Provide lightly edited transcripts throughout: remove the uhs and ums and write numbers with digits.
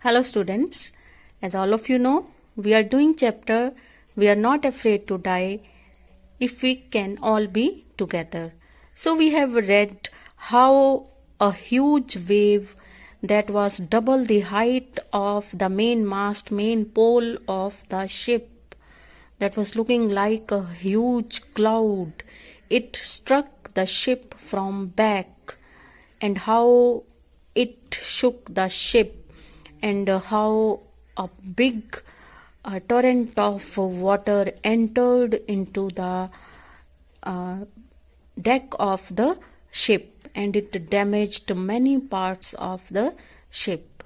Hello students, as all of you know, we are doing chapter We Are Not Afraid to Die If We Can All Be Together. So we have read how a huge wave that was double the height of the main mast, main pole of the ship, that was looking like a huge cloud. It struck the ship from back, and how it shook the ship, and how a big torrent of water entered into the uh, deck of the ship, and it damaged many parts of the ship.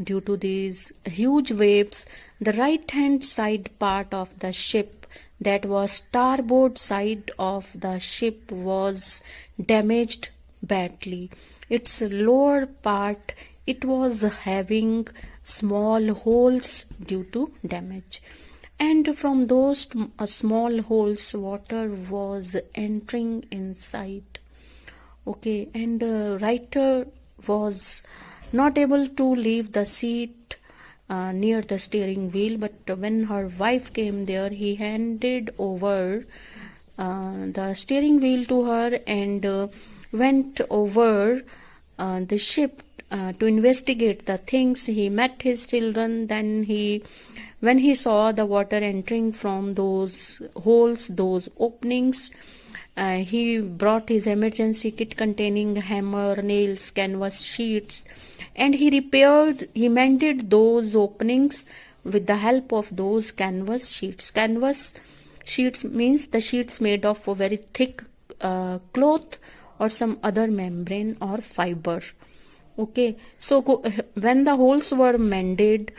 Due to these huge waves, the right hand side part of the ship, that was starboard side of the ship, was damaged badly. Its lower part, it was having small holes due to damage, and from those small holes water was entering inside. Okay, and writer was not able to leave the seat near the steering wheel, but when her wife came there, he handed over the steering wheel to her, and went over the ship to investigate the things. He met his children. Then when he saw the water entering from those holes, those openings, he brought his emergency kit containing hammer, nails, canvas sheets, and he mended those openings with the help of those canvas sheets. Canvas sheets means the sheets made of a very thick cloth or some other membrane or fiber. Okay, so when the holes were mended,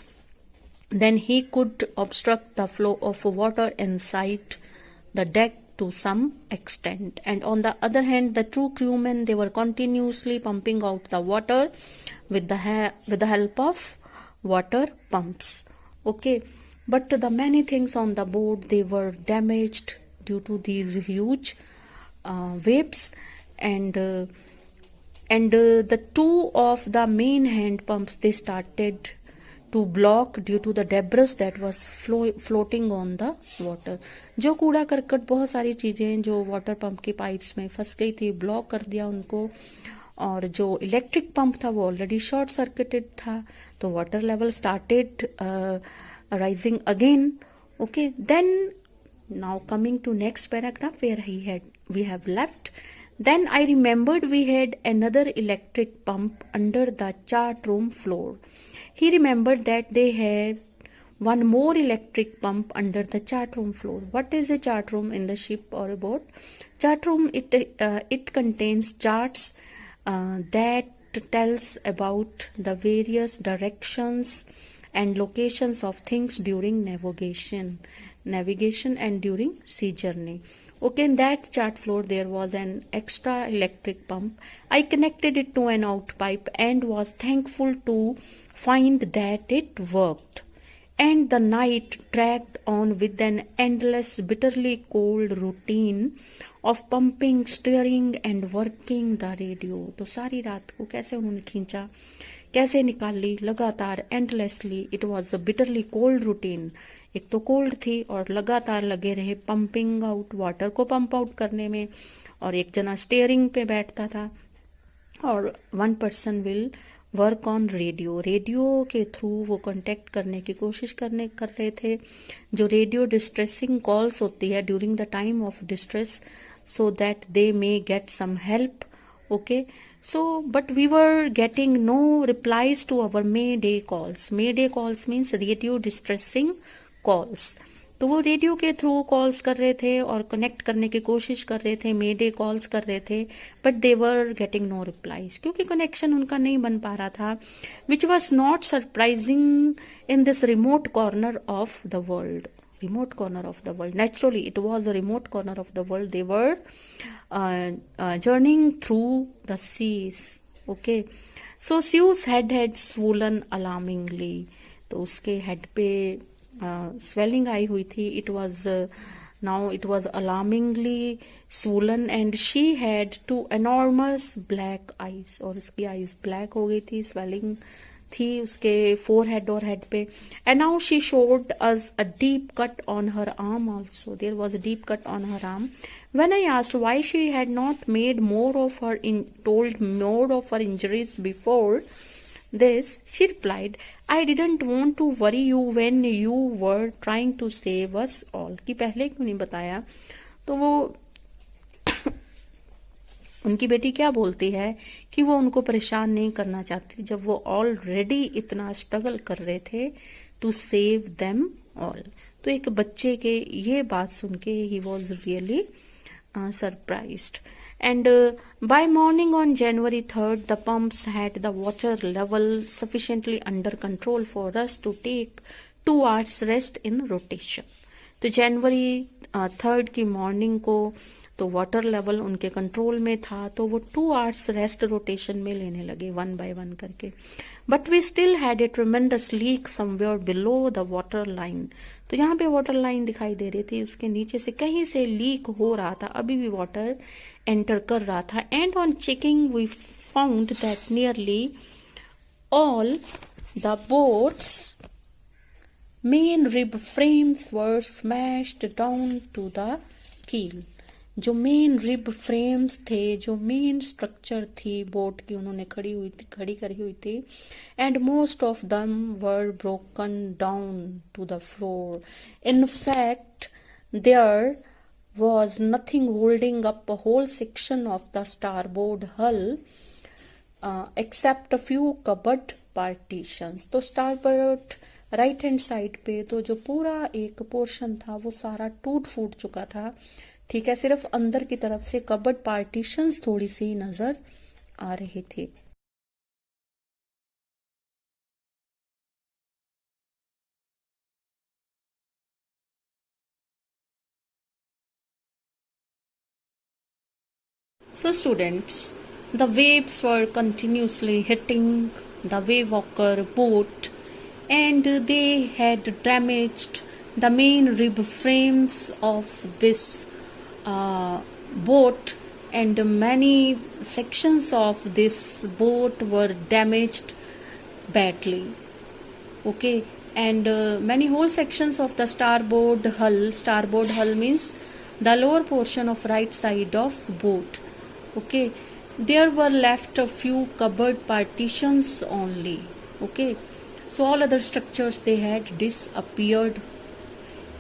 then he could obstruct the flow of water inside the deck to some extent. And on the other hand, the two crewmen, they were continuously pumping out the water with the help of water pumps. Okay, but the many things on the board, they were damaged due to these huge waves, and the two of the main hand pumps, they started to block due to the debris that was floating on the water. जो कूड़ा करकट, बहुत सारी चीजें जो water pump की pipes में फंस गई थी, ब्लॉक कर दिया उनको. और जो इलेक्ट्रिक पंप था वो ऑलरेडी शॉर्ट सर्किटेड था, तो water level started rising again. Okay, then now coming to next paragraph where we have left. Then I remembered we had another electric pump under the chart room floor. He remembered that they had one more electric pump under the chart room floor. What is a chart room in the ship or a boat? Chart room, it contains charts that tells about the various directions and locations of things during navigation and during sea journey. Okay, in that chart floor there was an extra electric pump. I connected it to an out pipe and was thankful to find that it worked. And the night dragged on with an endless, bitterly cold routine of pumping, steering and working the radio. तो सारी रात को कैसे उन्होंने खींचा, कैसे निकाली, लगातार, endlessly. It was a bitterly cold routine. एक तो कोल्ड थी और लगातार लगे रहे पंपिंग आउट, वाटर को पंप आउट करने में, और एक जना स्टीयरिंग पे बैठता था, और one person will work on radio. Radio के थ्रू वो कांटेक्ट करने की कोशिश कर रहे थे, जो रेडियो डिस्ट्रेसिंग कॉल्स होती है during the time of distress, so that they may get some help. Okay, so but we were getting no replies to our mayday calls. Mayday calls means radio distressing calls. तो वो radio के through calls कर रहे थे और connect करने की कोशिश कर रहे थे, मेडे कॉल्स कर रहे थे, but they were getting no replies, क्योंकि कनेक्शन उनका नहीं बन पा रहा था. Which was not surprising in this remote corner of the world. Remote corner of the world. Naturally, it was a remote corner of the world. They were journeying through the seas. Okay, so Sue's head had swollen alarmingly. तो उसके head पे swelling आई हुई थी. It was alarmingly swollen, and she had two enormous black eyes. और उसकी eyes black हो गई थी, swelling थी उसके forehead और head पे. And now she showed us a deep cut on her arm also. There was a deep cut on her arm. When I asked why she had not made told more of her injuries before this, she replied, I didn't want to worry you when you were trying to save us all. कि पहले क्यों नहीं बताया? तो वो उनकी बेटी क्या बोलती है कि वो उनको परेशान नहीं करना चाहती जब वो ऑलरेडी इतना स्ट्रगल कर रहे थे टू सेव देम ऑल. तो एक बच्चे के ये बात सुन के he was really surprised. And by morning on January 3rd, the pumps had the water level sufficiently under control for us to take 2 hours rest in rotation. तो जनवरी 3rd की morning को तो वाटर लेवल उनके control में था, तो वो 2 hours rest rotation में लेने लगे 1 by 1 करके. But we still had a tremendous leak somewhere below the water line. तो यहाँ पे वाटर लाइन दिखाई दे रही थी, उसके नीचे से कहीं से लीक हो रहा था, अभी भी वाटर एंटर कर रहा था. And on checking we found that nearly all the boats main rib frames were smashed down to the keel. जो मेन रिब फ्रेम्स थे, जो मेन स्ट्रक्चर थी बोट की, उन्होंने खड़ी करी हुई थी. And most of them were broken down to the floor. In fact there was nothing holding up a whole section of the starboard hull except a few cupboard partitions. तो starboard right hand side पे तो जो पूरा एक portion था वो सारा टूट फूट चुका था. ठीक है, सिर्फ अंदर की तरफ से कबर्ड पार्टीशंस थोड़ी सी नजर आ रहे थे. So students, the waves were continuously hitting the wave walker boat and they had damaged the main rib frames of this boat, and many sections of this boat were damaged badly. Okay, and many whole sections of the starboard hull means the lower portion of right side of boat. Okay, there were left a few cupboard partitions only. Okay, so all other structures they had disappeared.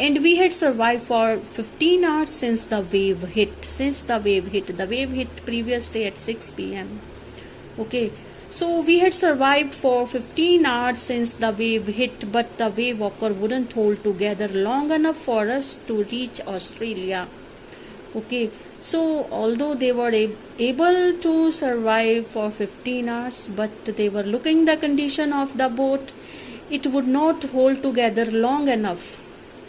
And we had survived for 15 hours since the wave hit. The wave hit previous day at 6 p.m. Okay, so we had survived for 15 hours since the wave hit, but the wave walker wouldn't hold together long enough for us to reach Australia. Okay, so although they were able to survive for 15 hours, but they were looking the condition of the boat, it would not hold together long enough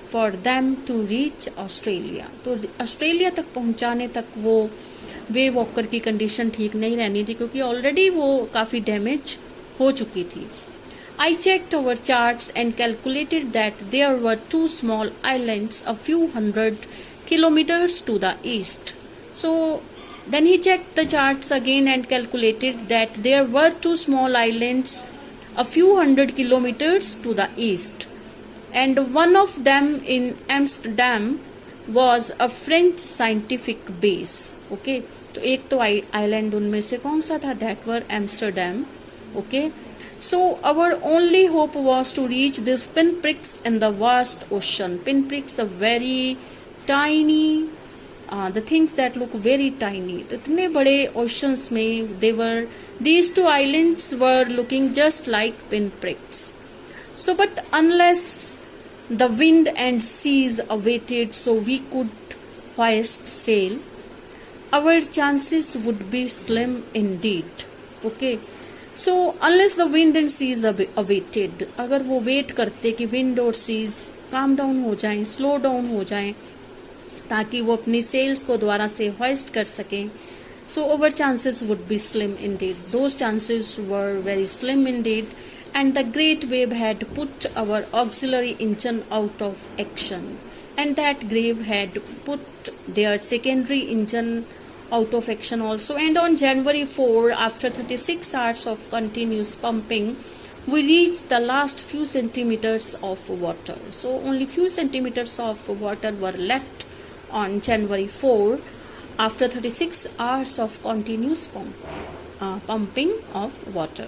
for them to reach Australia. तो Australia तक पहुंचाने तक वो wave walker की condition ठीक नहीं रहनी थी, क्योंकि ऑलरेडी वो काफी डैमेज हो चुकी थी. I checked our charts and calculated that there were 2 small islands a few hundred kilometers to the east. So then he checked the charts again and calculated that there were 2 small islands a few hundred kilometers to the east, and one of them in Amsterdam was a French scientific base. Okay, तो एक तो island उनमें से कौन सा था? That were Amsterdam. Okay, so our only hope was to reach these pinpricks in the vast ocean. Pinpricks are very tiny, the things that look very tiny. तो इतने बड़े oceans में these 2 islands were looking just like pinpricks. So but unless the wind and seas awaited so we could hoist sail, our chances would be slim indeed. Okay, so unless the wind and seas awaited, अगर वो wait करते कि wind और seize calm down हो जाएं, slow down हो जाएं, ताकि वो अपनी सेल्स को दोबारा से होइस्ट कर सकें, so our chances would be slim indeed. Those chances were very slim indeed, and the great wave had put our auxiliary engine out of action, and that wave had put their secondary engine out of action also. And on January 4, after 36 hours of continuous pumping, we reached the last few centimeters of water. So only few centimeters of water were left on January 4 after 36 hours of continuous pumping of water.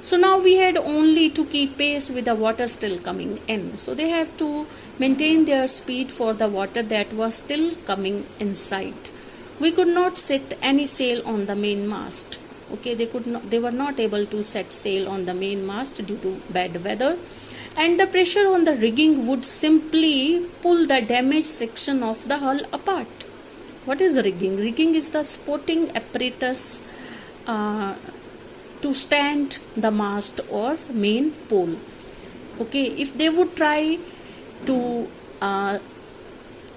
So now we had only to keep pace with the water still coming in. So they have to maintain their speed for the water that was still coming inside. We could not set any sail on the mainmast. Okay, they were not able to set sail on the mainmast due to bad weather, and the pressure on the rigging would simply pull the damaged section of the hull apart. What is rigging? Rigging is the supporting apparatus to stand the mast or main pole. Okay, if they would try to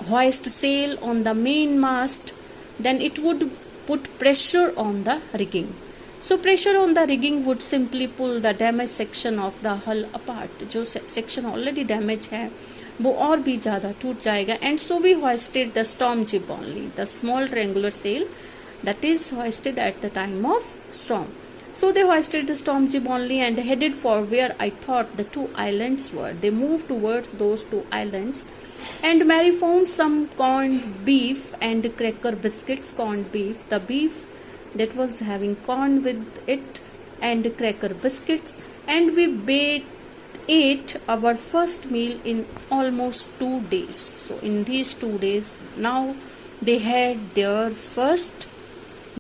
hoist sail on the main mast, then it would put pressure on the rigging. So pressure on the rigging would simply pull the damaged section of the hull apart. जो section already damaged है वो और भी ज़्यादा टूट जाएगा. And so we hoisted the storm jib only, the small triangular sail that is hoisted at the time of storm. So they hoisted the storm jib only and headed for where I thought the two islands were. They moved towards those two islands, and Mary found some corned beef and cracker biscuits. Corned beef, the beef that was having corn with it, and cracker biscuits, and we ate our first meal in almost 2 days. So in these 2 days, now they had their first